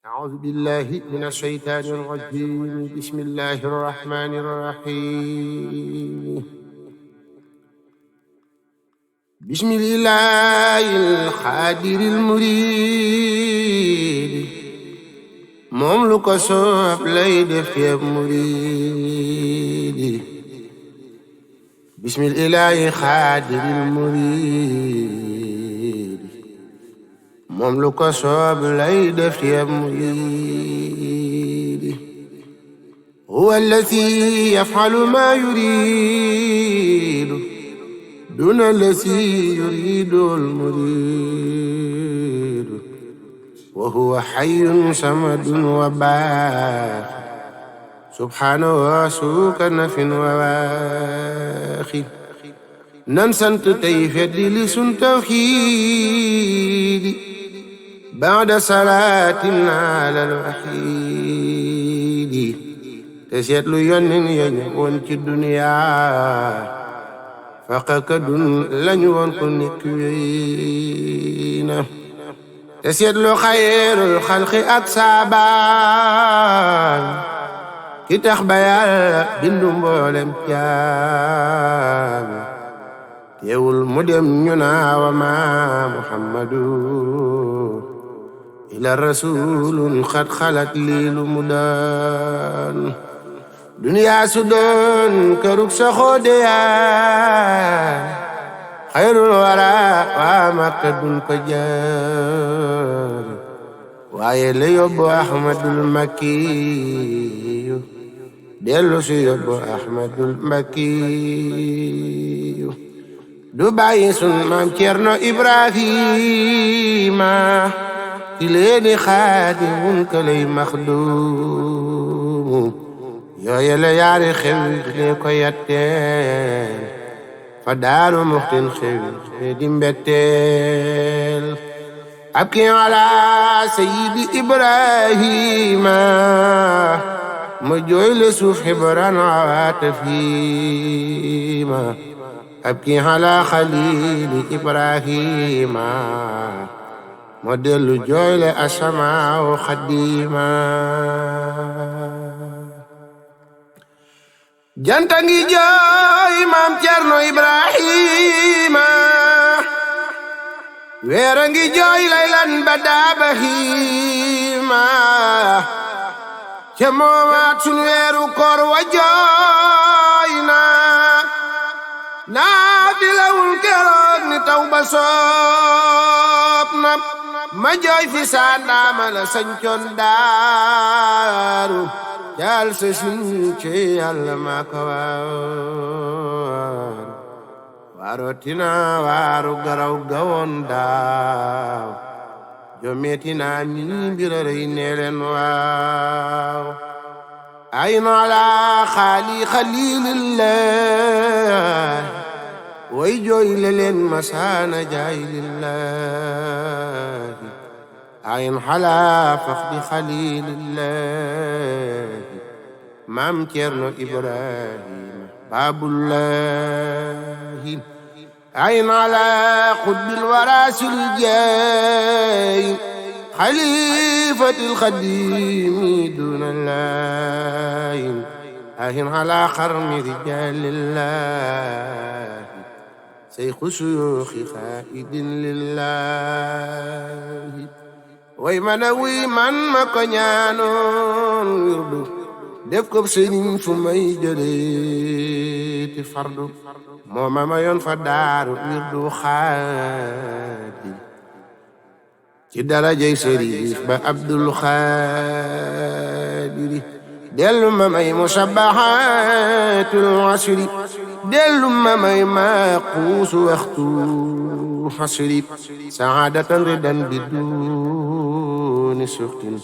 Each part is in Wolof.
أعوذ بالله من الشيطان الرجيم بسم الله الرحمن الرحيم بسم الله القادر المريد moom lu ko soob lay def yeb muriid bismillahi xaadiril muriid moom lu ko soob lay def yeb muriid huwa alladi yaf'alu ma yuriid duna alladi yuridul muriid wa huwa hayyun samadun wa baaq subhaanahu wa suuka nafin wa waaxi nan sant tey feddi li sun tawxiidi baada salaatin alal waxiidi te seetlu yónneen ya ñëwoon ci duniyaa faqaka dun lañu woon ko nekk wéyna te seetlu xayrul xalqi ak saabaan ki tax ba Yàlla bindu mboolem jaam teewul mu dem ñu naa wa ma Muhammadu ila rasulun xat xalat liilu mu daan duniyaa su doon kërug saxoode yaa xayrul wara waa Makka dun ko jaar waaye la yóbbu Ahmadul Makkiyu dellu si yóbbu Ahmadul Makkiyu du bàyyi sun maam Cerno Ibrahima ki leeni xaadimun ka lay maxduumu yooye la yaari xew le ko yatteel fa Daaru Muxtin xewi di mbetteel ab ki ala Sayyidi Ibrahima ma jooy le suuf xibran awaata fiima ab ki ala Xaliili Ibrahima ma dellu jooy le asamaaw xadiima janta ngi jooy maam Cerno Ibrahima weera ngi jooy laylan ba daabahiima ca moomaat sun weeru koor wa jooy naa dilawul keroog ni taw ba soob na ma jooy fi saandaama la sañcoon daaru jaal sa sin ci Yàlla maa ko waarotina waaru garaw gawoon daaw jommetina mi mbira rëy nee leen waaw ayna ala xaali xalilillah way jooy le leen masaana jaay lillahi ayn xalaa faxdi xalilillah maam Cerno Ibrahima baabullahi ayn ala xutbil waraasil jaay xalifatil xadimi dunallahi ayn ala xarmi rijaalillahi seyxu suyuuxi xaa'idin lillahi way mana wuy man ma ko ñaanoon wirdu def ko sëriñ fu may jëlee ti fardu moo ma mayoon fa daaru wirdu xaadir ci darajay sëriif ba Abdul Xaadiri dellu ma may musabbaxaatul asri dellu ma may maaquusu waxtu xasri saadatan ridan bi duuni suxtin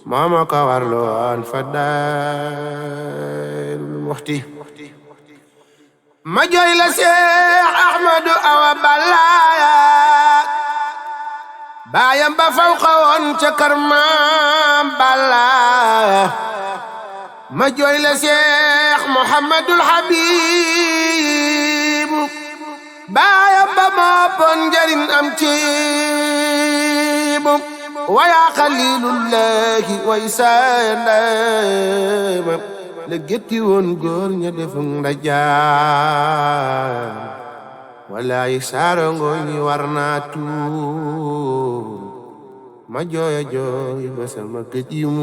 moo ma ko warloon fa Daarul Muxti ma jooy la Seex Ahmadu Awa Balla baayam ba faw xawoon ca kër Maam Balla ma jooy la Seex Muhammadul Habibu baayam ba moo pon njariñ am ciibu ويا خليل الله ويسلم لجتي ونقول ندفن رجال ولا يسارنغوني ورناتو ما جوي جوي بس ما كتيمورو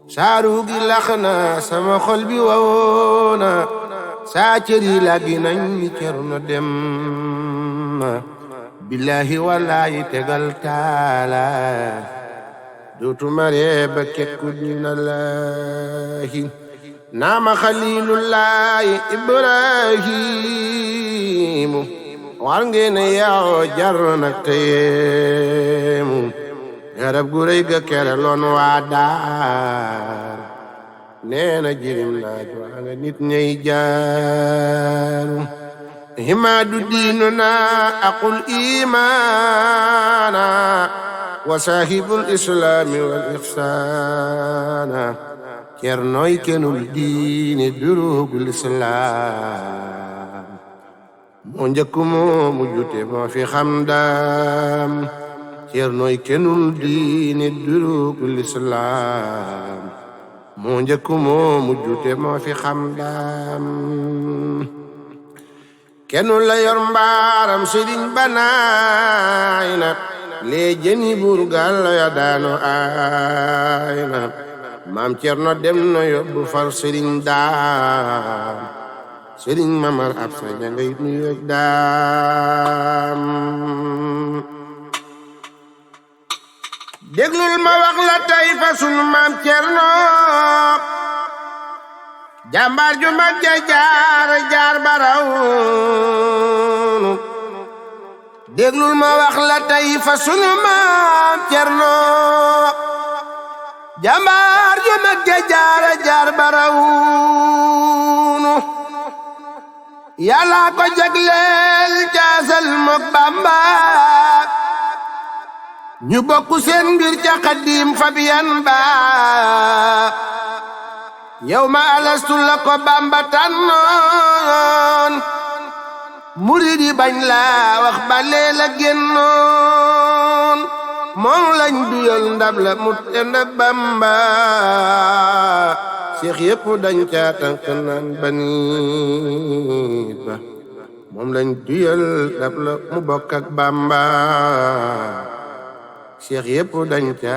ساروغي لخنا سما قلبي وونا ساچري لاغي ناني كيرنا دم بالله والله تغال تالا دوتو مري بكت كدين الله نام خليل الله إبراهيم وارغين يا جرنا تيم يا رب غريغا كيرلون وادار نينا جيرم ناجو انا نيت ني جار هماد ديننا اقول ايمانا وصاحب الاسلام والاحسان كرنوي كنول دين دروب الاسلام مونجكم مجوتي ما في خمدام كرنوي كنول دين دروب الاسلام مونجكم مجوتي ما في خمدام كنول لا يرمبارم سيدين بناينا لي جني بورغال يا دانو اينا maam Cerno dem na yóbbu far sëriñ daam sëriñ mamar ab sa jangay nuyu daam déglul ma wax la tey fa sunu maam Cerno jàmbaar ju mag ja jaar baraw déglul ma wax la tey fa sunu maam Cerno jàmbaar ju mag ja jaar barawunu yàlla ko jagleel caasal mook Bamba ñu bokku seen mbir ca Xaadim Fabiyan ba yow ma alastu la ko Bamba tànnoon murid yi bañ la wax ba lee la génnoon moom lañ duyal ndab la mu tend Bamba Seex yépp dañ ca tànk naan banit ba moom lañ duyal ndab la mu bokk ak Bamba Seex yépp dañ ca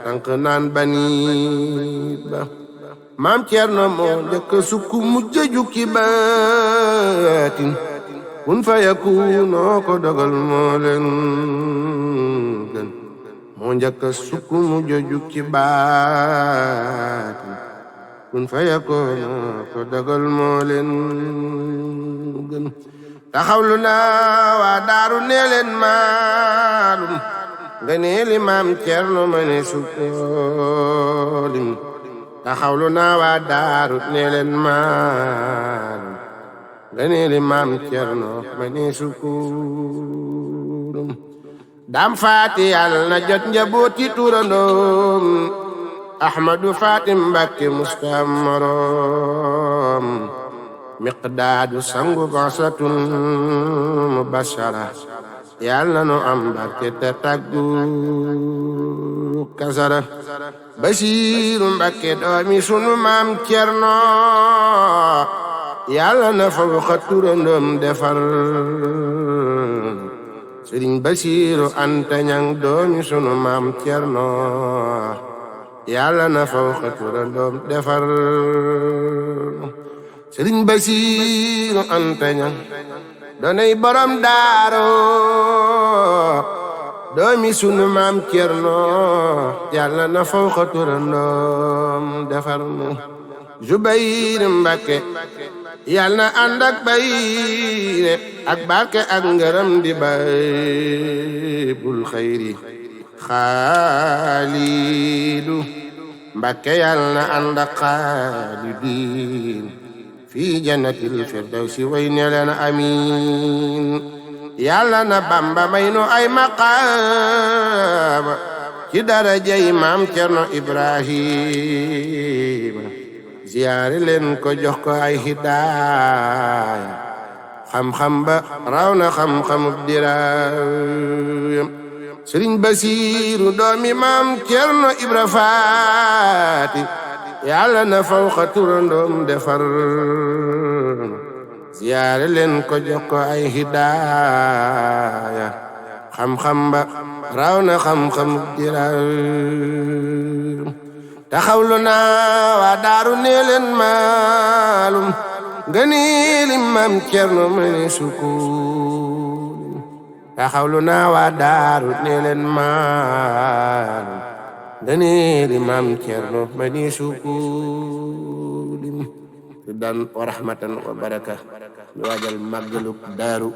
tànk naan banit ba maam Cerno moo njëkk sukk mu jëju ki baatin kun fa yakuunoo ko dogal moo leen gën moo njëkk sukk mu jëju ki baatin kun fa yakuunoo ko dogal moo leen gën taxawlu naa waa daaru nee leen maalum nga nee li maam Cerno ma ne sukkoolim taxawlu naa waa daaru nee leen maalum nga nee li maam Cerno ma ne sukkurum daam faati yàlla na jot njabooti turandoom Ahmadu Faati Mbakke mustaam moroom miqdaadu sangu bansatun mubashara yàlla na nu am barke te taggu kasara Basiiru Mbakke doomi sunu maam Cerno yàlla na fa waxa turandoom defar Sëriñ Basiiru Anta Ñaŋ doomi sunu maam Cerno yàlla na fa waxa turandoom defar Sëriñ Basiiru Anta Ñaŋ doonay borom daaro doomi sunu maam Cerno yàlla na fa waxa turandoom defar Zubayr Mbakke yàlla na ànd ak bayre ak barke ak ngërëm di bay bul xayri Xaalidu Mbakke yàlla na ànd ak xaalidin fi jannatil firdawsi way ne leen amiin yàlla na Bamba may nu ay maqaama ci darajay maam Cerno Ibrahima ziyaare leen ko jox ko ay hidaaya xam-xam ba raw na xam-xamub diraayam sëriñ Basiiru doomi maam Cerno Ibra Faati yàlla na fawqa turandoom defar ziyaare leen ko jox ko ay hidaaya xam-xam ba raw na xam-xam diraam taxawlu naa waa daaru nee leen maalum ngani lim maam Cerno mani sukun taxawlu naa waa daaru nee leen maalum ngani lim maam Cerno mani sukun dan wa rahmatan wa baraka ñu waajal màggalu daaru